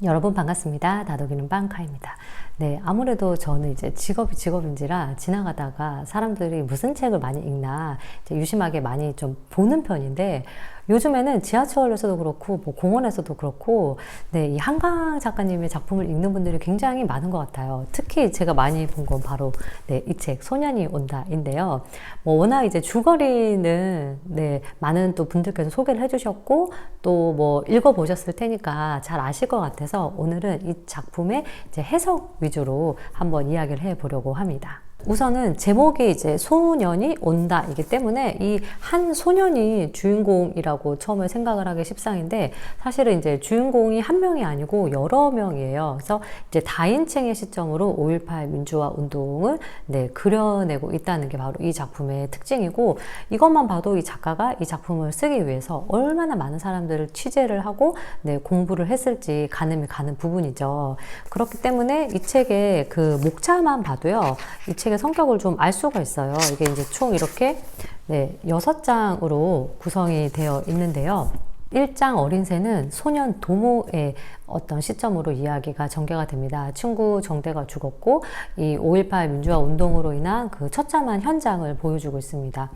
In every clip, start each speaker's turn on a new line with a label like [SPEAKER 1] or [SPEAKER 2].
[SPEAKER 1] 여러분 반갑습니다. 다독이는 빵카입니다. 네, 아무래도 저는 이제 직업이 직업인지라 지나가다가 사람들이 무슨 책을 많이 읽나 이제 유심하게 많이 좀 보는 편인데, 요즘에는 지하철에서도 그렇고 뭐 공원에서도 그렇고 네, 이 한강 작가님의 작품을 읽는 분들이 굉장히 많은 것 같아요. 특히 제가 많이 본 건 바로 네, 이 책 소년이 온다인데요. 뭐 워낙 이제 줄거리는 네, 많은 또 분들께서 소개를 해주셨고 또 뭐 읽어보셨을 테니까 잘 아실 것 같아서 오늘은 이 작품의 이제 해석 위주로 한번 이야기를 해보려고 합니다. 우선은 제목이 이제 소년이 온다이기 때문에 이 한 소년이 주인공이라고 처음에 생각을 하기 십상인데, 사실은 이제 주인공이 한 명이 아니고 여러 명이에요. 그래서 이제 다인칭의 시점으로 5.18 민주화 운동을 네, 그려내고 있다는 게 바로 이 작품의 특징이고, 이것만 봐도 이 작가가 이 작품을 쓰기 위해서 얼마나 많은 사람들을 취재를 하고 네, 공부를 했을지 가늠이 가는 부분이죠. 그렇기 때문에 이 책의 그 목차만 봐도요, 이 책의 성격을 좀 알 수가 있어요. 이게 이제 총 이렇게 네, 6장으로 구성이 되어 있는데요. 1장 어린 새는 소년 동호의 어떤 시점으로 이야기가 전개가 됩니다. 친구 정대가 죽었고 이 5.18 민주화 운동으로 인한 그 처참한 현장을 보여주고 있습니다.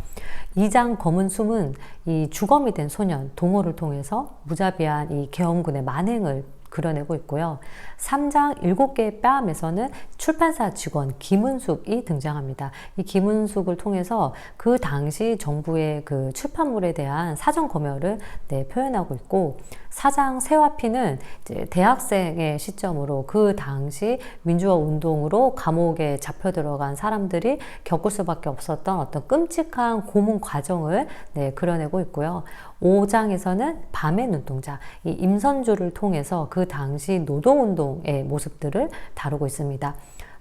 [SPEAKER 1] 2장 검은 숨은 이 주검이 된 소년 동호를 통해서 무자비한 이 계엄군의 만행을 그려내고 있고요. 3장 7개의 뺨에서는 출판사 직원 김은숙이 등장합니다. 이 김은숙을 통해서 그 당시 정부의 그 출판물에 대한 사전 검열을 네, 표현하고 있고, 4장 새와피는 이제 대학생의 시점으로 그 당시 민주화 운동으로 감옥에 잡혀 들어간 사람들이 겪을 수밖에 없었던 어떤 끔찍한 고문 과정을 네, 그려내고 있고요. 5장에서는 밤의 눈동자, 이 임선주를 통해서 그 당시 노동운동의 모습들을 다루고 있습니다.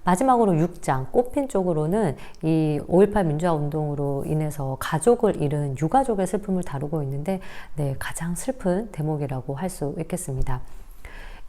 [SPEAKER 1] 마지막으로 6장 꽃핀 쪽으로는 이 5.18 민주화 운동으로 인해서 가족을 잃은 유가족의 슬픔을 다루고 있는데 네, 가장 슬픈 대목이라고 할 수 있겠습니다.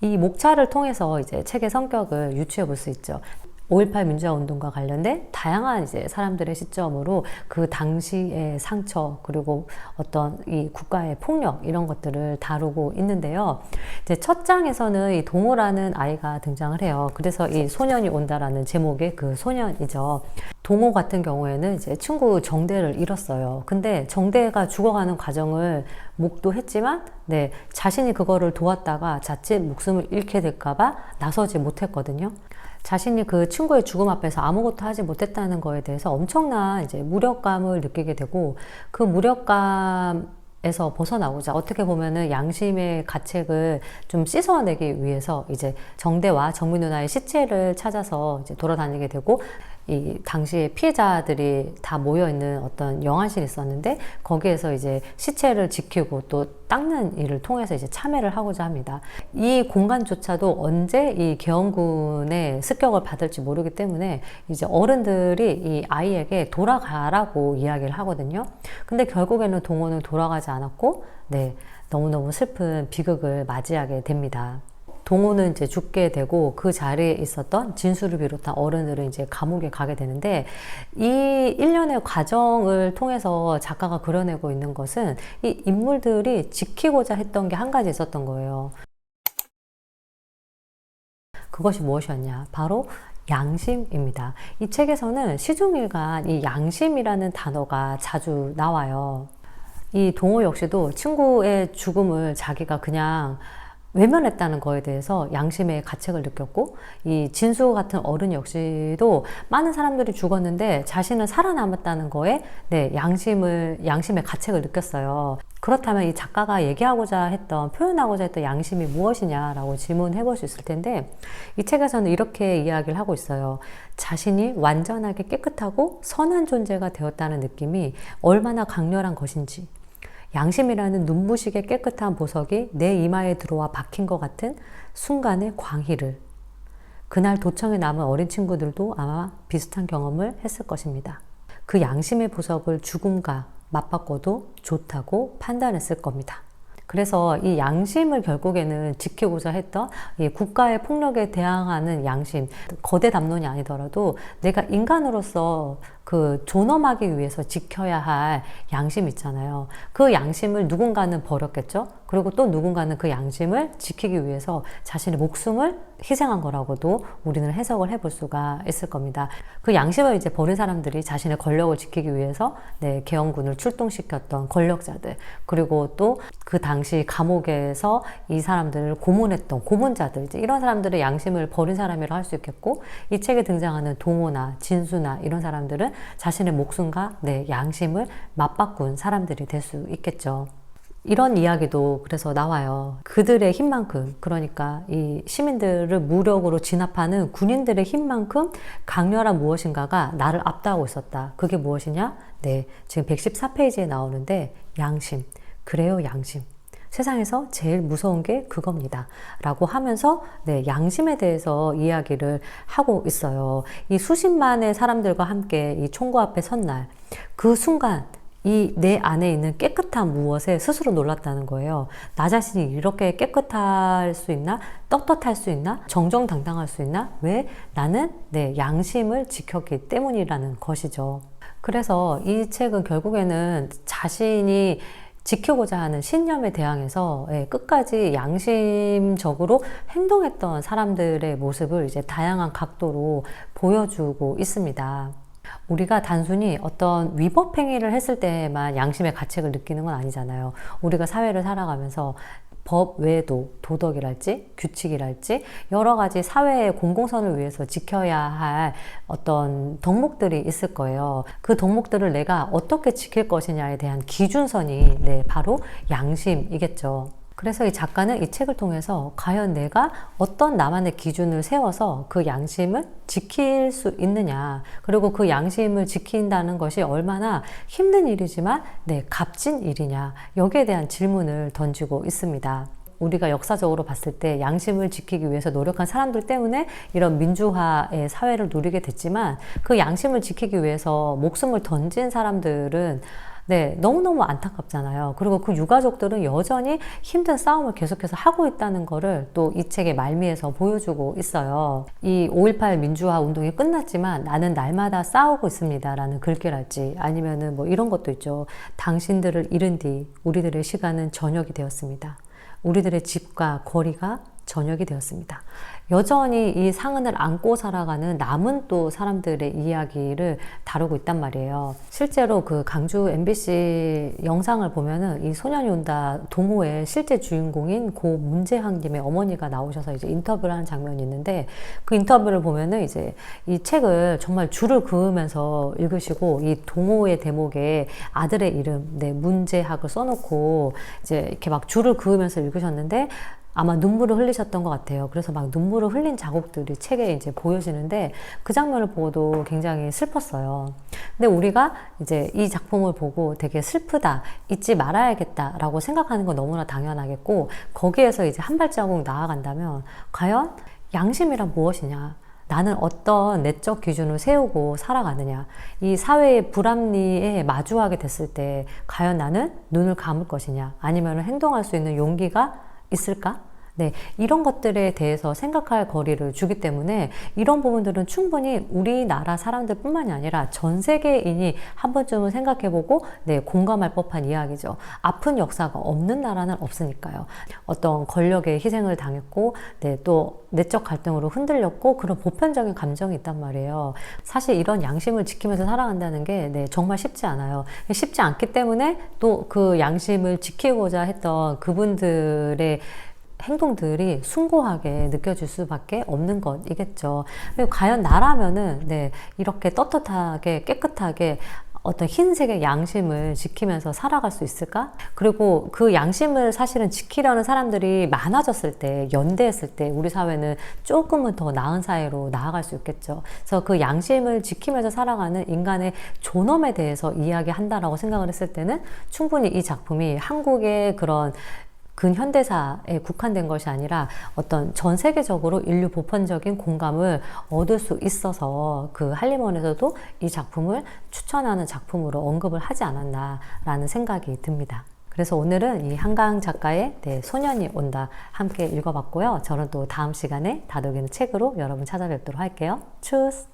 [SPEAKER 1] 이 목차를 통해서 이제 책의 성격을 유추해 볼 수 있죠. 5.18 민주화 운동과 관련된 다양한 이제 사람들의 시점으로 그 당시의 상처, 그리고 어떤 이 국가의 폭력, 이런 것들을 다루고 있는데요. 이제 첫 장에서는 이 동호라는 아이가 등장을 해요. 그래서 이 소년이 온다라는 제목의 그 소년이죠. 동호 같은 경우에는 이제 친구 정대를 잃었어요. 근데 정대가 죽어가는 과정을 목도했지만 네, 자신이 그거를 도왔다가 자칫 목숨을 잃게 될까봐 나서지 못했거든요. 자신이 그 친구의 죽음 앞에서 아무것도 하지 못했다는 거에 대해서 엄청난 이제 무력감을 느끼게 되고, 그 무력감에서 벗어나고자 어떻게 보면은 양심의 가책을 좀 씻어내기 위해서 이제 정대와 정민 누나의 시체를 찾아서 이제 돌아다니게 되고, 이 당시에 피해자들이 다 모여있는 어떤 영안실이 있었는데 거기에서 이제 시체를 지키고 또 닦는 일을 통해서 이제 참여를 하고자 합니다. 이 공간조차도 언제 이 계엄군의 습격을 받을지 모르기 때문에 이제 어른들이 이 아이에게 돌아가라고 이야기를 하거든요. 근데 결국에는 동호는 돌아가지 않았고 네, 너무너무 슬픈 비극을 맞이하게 됩니다. 동호는 이제 죽게 되고 그 자리에 있었던 진수를 비롯한 어른들은 이제 감옥에 가게 되는데, 이 일련의 과정을 통해서 작가가 그려내고 있는 것은 이 인물들이 지키고자 했던 게 한 가지 있었던 거예요. 그것이 무엇이었냐? 바로 양심입니다. 이 책에서는 시중일간 이 양심이라는 단어가 자주 나와요. 이 동호 역시도 친구의 죽음을 자기가 그냥 외면했다는 거에 대해서 양심의 가책을 느꼈고, 이 진수 같은 어른 역시도 많은 사람들이 죽었는데 자신은 살아남았다는 거에 네, 양심의 가책을 느꼈어요. 그렇다면 이 작가가 얘기하고자 했던, 표현하고자 했던 양심이 무엇이냐라고 질문해 볼 수 있을 텐데, 이 책에서는 이렇게 이야기를 하고 있어요. 자신이 완전하게 깨끗하고 선한 존재가 되었다는 느낌이 얼마나 강렬한 것인지, 양심이라는 눈부시게 깨끗한 보석이 내 이마에 들어와 박힌 것 같은 순간의 광희를, 그날 도청에 남은 어린 친구들도 아마 비슷한 경험을 했을 것입니다. 그 양심의 보석을 죽음과 맞바꿔도 좋다고 판단했을 겁니다. 그래서 이 양심을 결국에는 지키고자 했던 이 국가의 폭력에 대항하는 양심, 거대 담론이 아니더라도 내가 인간으로서 그 그 존엄하기 위해서 지켜야 할 양심 있잖아요. 그 양심을 누군가는 버렸겠죠. 그리고 또 누군가는 그 양심을 지키기 위해서 자신의 목숨을 희생한 거라고도 우리는 해석을 해볼 수가 있을 겁니다. 그 양심을 이제 버린 사람들이 자신의 권력을 지키기 위해서 계엄군을 출동시켰던 권력자들, 그리고 또 그 당시 감옥에서 이 사람들을 고문했던 고문자들, 이제 이런 사람들의 양심을 버린 사람이라 할 수 있겠고, 이 책에 등장하는 동호나 진수나 이런 사람들은 자신의 목숨과 양심을 맞바꾼 사람들이 될 수 있겠죠. 이런 이야기도 그래서 나와요. 그들의 힘만큼, 그러니까 이 시민들을 무력으로 진압하는 군인들의 힘만큼 강렬한 무엇인가가 나를 압도하고 있었다. 그게 무엇이냐? 지금 114페이지에 나오는데 양심. 그래요, 양심. 세상에서 제일 무서운 게 그겁니다. 라고 하면서 양심에 대해서 이야기를 하고 있어요. 이 수십만의 사람들과 함께 이 총구 앞에 선 날, 그 순간 이 내 안에 있는 깨끗한 무엇에 스스로 놀랐다는 거예요. 나 자신이 이렇게 깨끗할 수 있나? 떳떳할 수 있나? 정정당당할 수 있나? 왜? 나는 내 양심을 지켰기 때문이라는 것이죠. 그래서 이 책은 결국에는 자신이 지키고자 하는 신념에 대항해서 끝까지 양심적으로 행동했던 사람들의 모습을 이제 다양한 각도로 보여주고 있습니다. 우리가 단순히 어떤 위법 행위를 했을 때만 양심의 가책을 느끼는 건 아니잖아요. 우리가 사회를 살아가면서 법 외에도 도덕이랄지 규칙이랄지 여러 가지 사회의 공공선을 위해서 지켜야 할 어떤 덕목들이 있을 거예요. 그 덕목들을 내가 어떻게 지킬 것이냐에 대한 기준선이 바로 양심이겠죠. 그래서 이 작가는 이 책을 통해서 과연 내가 어떤 나만의 기준을 세워서 그 양심을 지킬 수 있느냐, 그리고 그 양심을 지킨다는 것이 얼마나 힘든 일이지만 값진 일이냐, 여기에 대한 질문을 던지고 있습니다. 우리가 역사적으로 봤을 때 양심을 지키기 위해서 노력한 사람들 때문에 이런 민주화의 사회를 누리게 됐지만, 그 양심을 지키기 위해서 목숨을 던진 사람들은 너무너무 안타깝잖아요. 그리고 그 유가족들은 여전히 힘든 싸움을 계속해서 하고 있다는 거를 또 이 책의 말미에서 보여주고 있어요. 이 5.18 민주화 운동이 끝났지만 나는 날마다 싸우고 있습니다 라는 글귀랄지, 아니면은 뭐 이런 것도 있죠. 당신들을 잃은 뒤 우리들의 시간은 저녁이 되었습니다. 우리들의 집과 거리가 저녁이 되었습니다. 여전히 이 상흔을 안고 살아가는 남은 또 사람들의 이야기를 다루고 있단 말이에요. 실제로 그 강주 MBC 영상을 보면은 이 소년이 온다 동호의 실제 주인공인 고 문재항님의 어머니가 나오셔서 이제 인터뷰를 하는 장면이 있는데, 그 인터뷰를 보면은 이제 이 책을 정말 줄을 그으면서 읽으시고, 이 동호의 대목에 아들의 이름, 문재학을 써놓고 이제 이렇게 막 줄을 그으면서 읽으셨는데, 아마 눈물을 흘리셨던 것 같아요. 그래서 막 눈물을 흘린 자국들이 책에 이제 보여지는데, 그 장면을 보고도 굉장히 슬펐어요. 근데 우리가 이제 이 작품을 보고 되게 슬프다, 잊지 말아야겠다 라고 생각하는 건 너무나 당연하겠고, 거기에서 이제 한 발자국 나아간다면 과연 양심이란 무엇이냐, 나는 어떤 내적 기준을 세우고 살아가느냐, 이 사회의 불합리에 마주하게 됐을 때 과연 나는 눈을 감을 것이냐, 아니면 행동할 수 있는 용기가 있을까? 이런 것들에 대해서 생각할 거리를 주기 때문에 이런 부분들은 충분히 우리나라 사람들 뿐만이 아니라 전 세계인이 한 번쯤은 생각해보고 공감할 법한 이야기죠. 아픈 역사가 없는 나라는 없으니까요. 어떤 권력의 희생을 당했고 또 내적 갈등으로 흔들렸고, 그런 보편적인 감정이 있단 말이에요. 사실 이런 양심을 지키면서 살아간다는 게 정말 쉽지 않아요. 쉽지 않기 때문에 또 그 양심을 지키고자 했던 그분들의 행동들이 숭고하게 느껴질 수밖에 없는 것이겠죠. 그리고 과연 나라면은 이렇게 떳떳하게 깨끗하게 어떤 흰색의 양심을 지키면서 살아갈 수 있을까? 그리고 그 양심을 사실은 지키려는 사람들이 많아졌을 때, 연대했을 때 우리 사회는 조금은 더 나은 사회로 나아갈 수 있겠죠. 그래서 그 양심을 지키면서 살아가는 인간의 존엄에 대해서 이야기한다라고 생각을 했을 때는 충분히 이 작품이 한국의 그런 근현대사에 국한된 것이 아니라 어떤 전 세계적으로 인류 보편적인 공감을 얻을 수 있어서 그 한림원에서도 이 작품을 추천하는 작품으로 언급을 하지 않았나라는 생각이 듭니다. 그래서 오늘은 이 한강 작가의 소년이 온다 함께 읽어봤고요. 저는 또 다음 시간에 다독이는 책으로 여러분 찾아뵙도록 할게요. 추스!